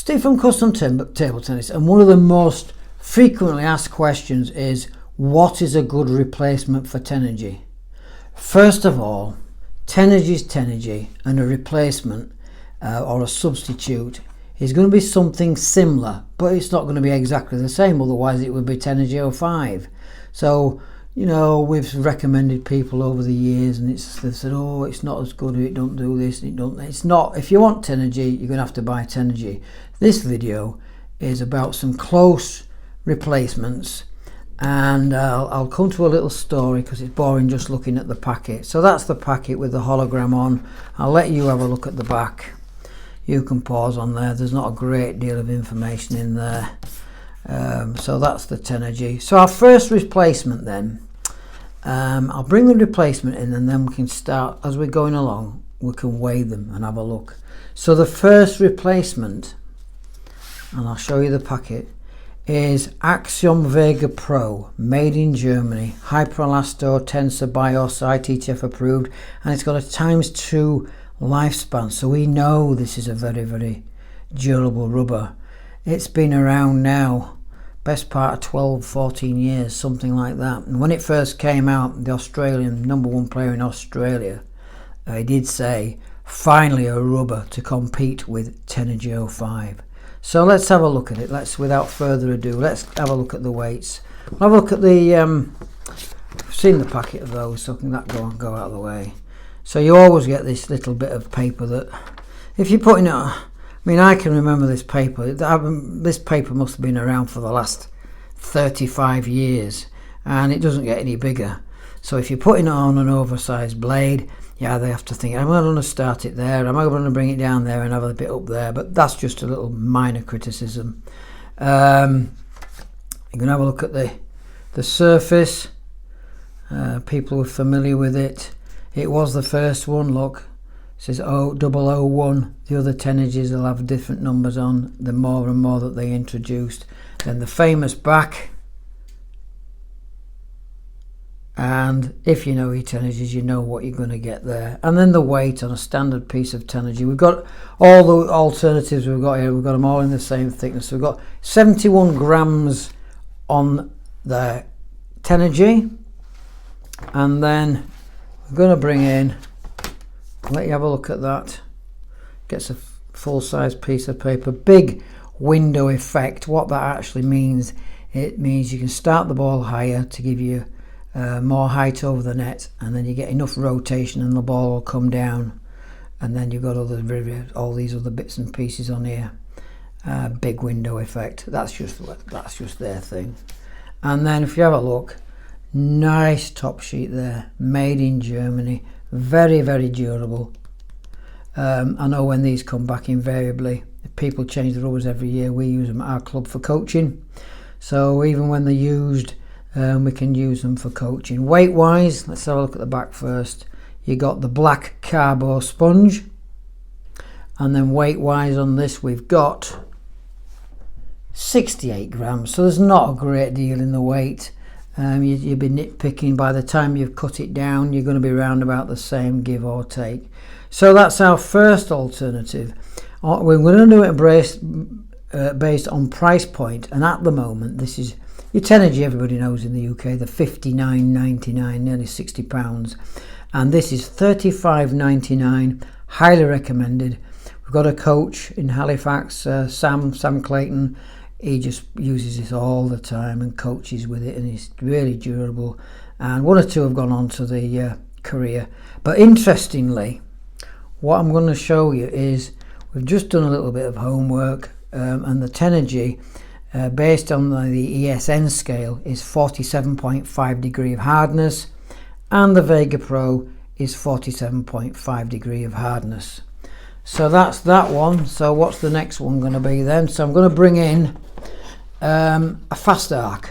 Steve from Custom Table Tennis, and one of the most frequently asked questions is, what is a good replacement for Tenergy? First of all, Tenergy is Tenergy, and a replacement or a substitute is going to be something similar, but it's not going to be exactly the same, otherwise it would be Tenergy 05. So, you know, we've recommended people over the years, and they've said, oh, it's not as good, it don't do this, it's not. If you want Tenergy, you're going to have to buy Tenergy. This video is about some close replacements, and I'll come to a little story because it's boring just looking at the packet. So that's the packet with the hologram on. I'll let you have a look at the back. You can pause on there. There's not a great deal of information in there. So that's the Tenergy. So our first replacement then, I'll bring the replacement in, and then we can start, as we're going along, we can weigh them and have a look. So the first replacement, and I'll show you the packet, is Xiom Vega Pro, made in Germany, Hyperelasto Tensor BIOS ITTF approved, and it's got a ×2 lifespan, so we know this is a very, very durable rubber. It's been around now best part of 12-14 years, something like that. And when it first came out, the Australian #1 player in Australia, he did say, finally a rubber to compete with Tenergy 05. So let's have a look at it. Without further ado, let's have a look at the weights. I'll have a look at the I've seen the packet of those, so can that go out of the way. So you always get this little bit of paper that, if you're putting it, I mean, I can remember this paper. This paper must have been around for the last 35 years, and it doesn't get any bigger. So if you're putting it on an oversized blade, yeah, they have to think, am I going to start it there? Am I going to bring it down there and have a bit up there? But that's just a little minor criticism. You can have a look at the surface. People are familiar with it. It was the first one, look. It says 0001. The other Tenergys will have different numbers on, the more and more that they introduced. Then the famous back. And if you know your Tenergys, you know what you're going to get there. And then the weight on a standard piece of Tenergy. We've got all the alternatives we've got here. We've got them all in the same thickness. So we've got 71 grams on the Tenergy. And then we're going to bring in, I'll let you have a look at that. Gets a full-size piece of paper. Big window effect. What that actually means, it means you can start the ball higher to give you more height over the net, and then you get enough rotation and the ball will come down, and then you've got all these other bits and pieces on here. Big window effect. That's just their thing. And then if you have a look, nice top sheet there, made in Germany, very, very durable. I know when these come back, invariably people change the rubbers every year. We use them at our club for coaching, so even when they're used, we can use them for coaching. Weight wise, let's have a look at the back first. You got the black carbo sponge, and then weight wise on this we've got 68 grams, so there's not a great deal in the weight. You'll be nitpicking. By the time you've cut it down, you're going to be around about the same, give or take. So that's our first alternative. We're going to do it based on price point, and at the moment this is your Tenergy, everybody knows in the UK, the £59.99, nearly £60, and this is £35.99, highly recommended. We've got a coach in Halifax, Sam Clayton. He just uses this all the time and coaches with it, and it's really durable. And one or two have gone on to the career. But interestingly, what I'm going to show you is we've just done a little bit of homework, and the Tenergy, based on the ESN scale, is 47.5 degree of hardness, and the Vega Pro is 47.5 degree of hardness. So that's that one. So what's the next one going to be then? So I'm going to bring in a FastArc.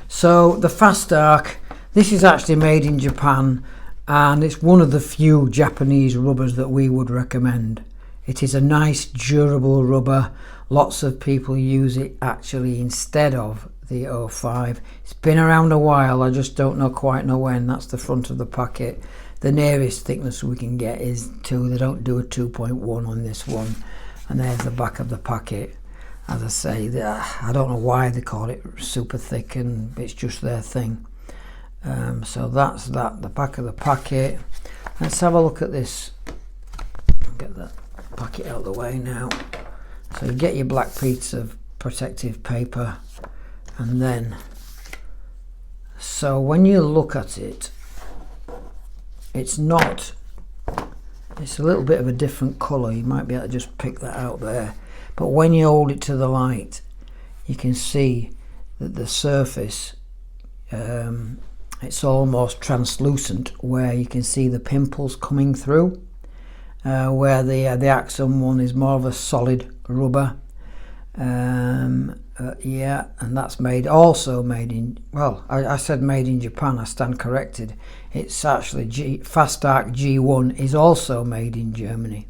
So the FastArc, this is actually made in Japan, and it's one of the few Japanese rubbers that we would recommend. It is a nice durable rubber. Lots of people use it actually instead of the 05. It's been around a while, I just don't quite know when. That's the front of the packet. The nearest thickness we can get is 2. They don't do a 2.1 on this one. And there's the back of the packet. As I say, I don't know why they call it super thick, and it's just their thing. So that's that, the back of the packet. Let's have a look at this. Get that packet out of the way now. So you get your black piece of protective paper, and then, so when you look at it, it's a little bit of a different colour. You might be able to just pick that out there. But when you hold it to the light, you can see that the surface, it's almost translucent, where you can see the pimples coming through, where the Xiom one is more of a solid rubber. Yeah, and that's also made in, well, I said made in Japan, I stand corrected. It's actually FastArc G1 is also made in Germany.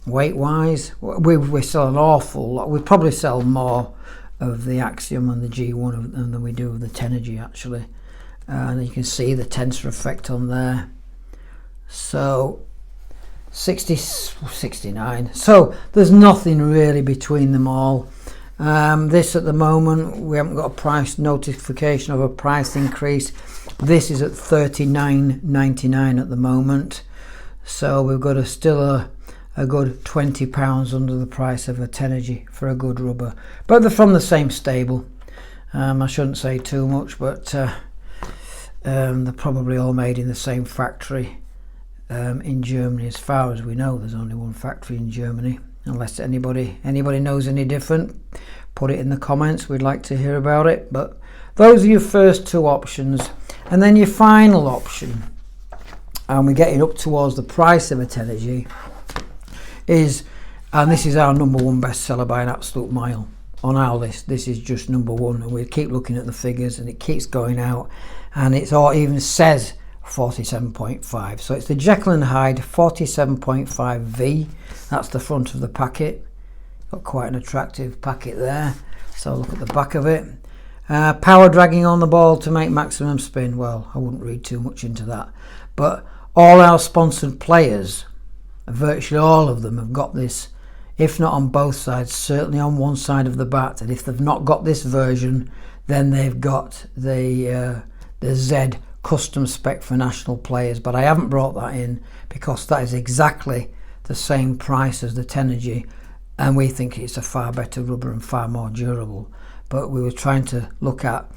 Weight wise, we sell an awful lot. We probably sell more of the Xiom and the G1 than we do of the Tenergy, actually. And you can see the tensor effect on there. So 69. So there's nothing really between them all. This at the moment, we haven't got a price notification of a price increase. This is at $39.99 at the moment. So we've got still a good £20 under the price of a Tenergy for a good rubber, but they're from the same stable. I shouldn't say too much, but they're probably all made in the same factory in Germany. As far as we know, there's only one factory in Germany, unless anybody knows any different. Put it in the comments, we'd like to hear about it. But those are your first two options, and then your final option, and we're getting up towards the price of a Tenergy, is, and this is our #1 bestseller by an absolute mile on our list. This is just #1, and we keep looking at the figures, and it keeps going out, and it's all even says 47.5. So it's the Jekyll and Hyde 47.5V. That's the front of the packet. Got quite an attractive packet there. So look at the back of it. Power dragging on the ball to make maximum spin. Well, I wouldn't read too much into that, but all our sponsored players, virtually all of them, have got this, if not on both sides, certainly on one side of the bat. And if they've not got this version, then they've got the Z custom spec for national players. But I haven't brought that in because that is exactly the same price as the Tenergy, and we think it's a far better rubber and far more durable. But we were trying to look at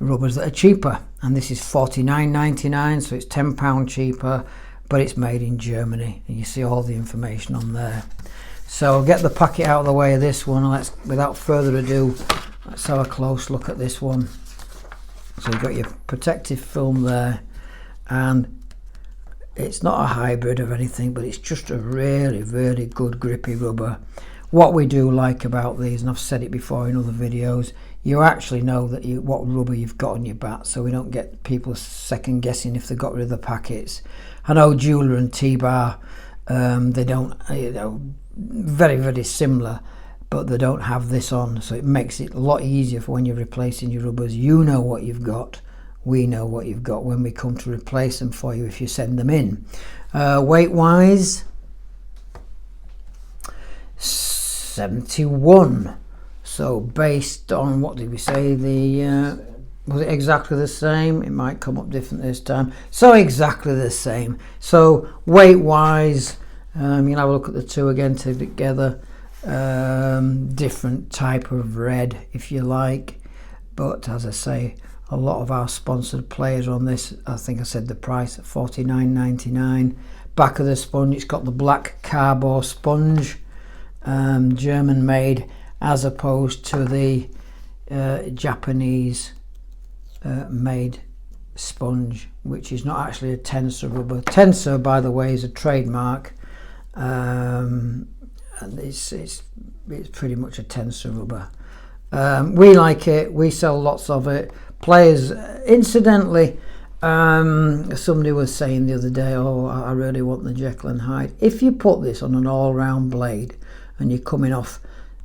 rubbers that are cheaper, and this is $49.99, so it's £10 cheaper, but it's made in Germany, and you see all the information on there. So I'll get the packet out of the way of this one. Without further ado, let's have a close look at this one. So you've got your protective film there, and it's not a hybrid of anything, but it's just a really, really good grippy rubber. What we do like about these, and I've said it before in other videos, you actually know that what rubber you've got on your bat, so we don't get people second guessing if they got rid of the packets. I know Jeweller and T-Bar, they don't, very, very similar, but they don't have this on, so it makes it a lot easier for when you're replacing your rubbers. You know what you've got, we know what you've got when we come to replace them for you if you send them in. Weight wise, 71. So based on, what did we say, was it exactly the same? It might come up different this time. So exactly the same. So weight wise, you'll have a look at the two again together. Different type of red, if you like, but as I say, a lot of our sponsored players on this, I think I said the price at $49.99. Back of the sponge, it's got the black carbon sponge, German made, as opposed to the Japanese made sponge, which is not actually a tensor rubber. Tensor, by the way, is a trademark, and it's pretty much a tensor rubber. We like it, we sell lots of it. Players, incidentally, somebody was saying the other day, oh, I really want the Jekyll and Hyde. If you put this on an all-round blade and you're coming off,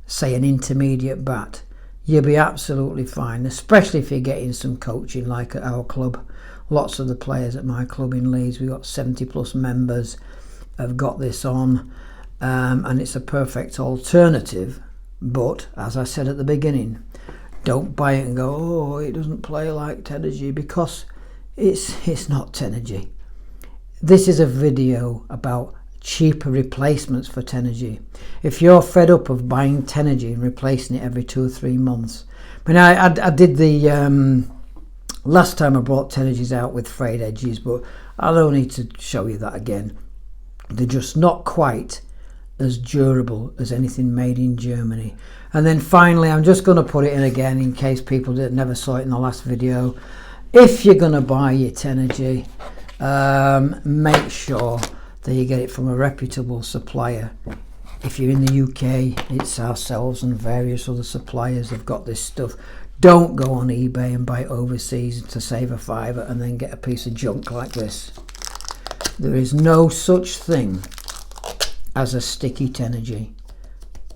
say, an intermediate bat, you'll be absolutely fine, especially if you're getting some coaching like at our club. Lots of the players at my club in Leeds, we've got 70 plus members, have got this on. and it's a perfect alternative. But as I said at the beginning, don't buy it and go, oh, it doesn't play like Tenergy, because it's not Tenergy. This is a video about cheaper replacements for Tenergy. If you're fed up of buying Tenergy and replacing it every 2 or 3 months, I mean, I did the last time I brought Tenergies out with frayed edges, but I don't need to show you that again. They're just not quite as durable as anything made in Germany. And then finally, I'm just going to put it in again in case people never saw it in the last video. If you're going to buy your Tenergy, make sure that you get it from a reputable supplier. If you're in the UK, it's ourselves and various other suppliers have got this stuff. Don't go on eBay and buy it overseas to save a £5 and then get a piece of junk like this. There is no such thing as a sticky Tenergy.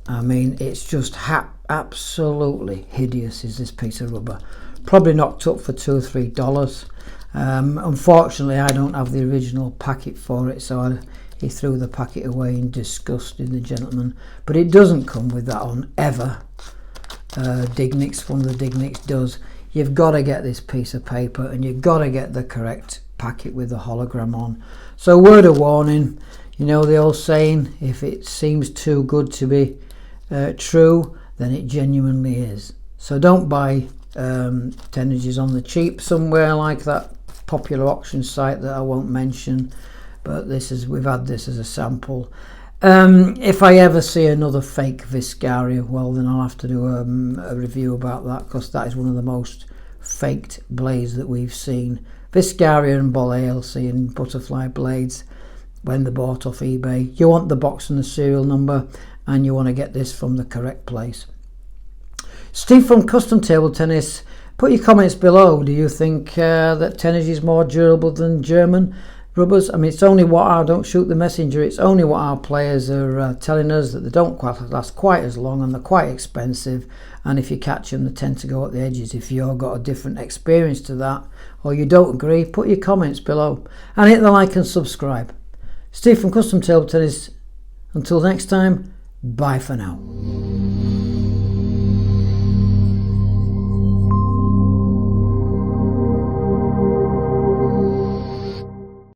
I mean, it's just absolutely hideous is this piece of rubber. Probably knocked up for $2 or $3. Unfortunately, I don't have the original packet for it, so he threw the packet away in disgust, the gentleman. But it doesn't come with that on ever. Dignix, one of the Dignix does. You've got to get this piece of paper, and you've got to get the correct packet with the hologram on. So, word of warning, you know the old saying, if it seems too good to be true, then it genuinely is. So don't buy Tenergies on the cheap somewhere like that popular auction site that I won't mention, but we've had this as a sample. If I ever see another fake Viscaria, well, then I'll have to do a review about that, because that is one of the most faked blades that we've seen. Viscaria and Boll ALC and butterfly blades, when they're bought off eBay, you want the box and the serial number, and you want to get this from the correct place. Steve from Custom Table Tennis, put your comments below. Do you think that Tenergy is more durable than German rubbers? I mean, it's only what don't shoot the messenger, it's only what our players are telling us, that they don't quite last quite as long and they're quite expensive, and if you catch them they tend to go at the edges. If you've got a different experience to that, or you don't agree, put your comments below and hit the like and subscribe. Steve from Custom Table Tennis, until next time, bye for now.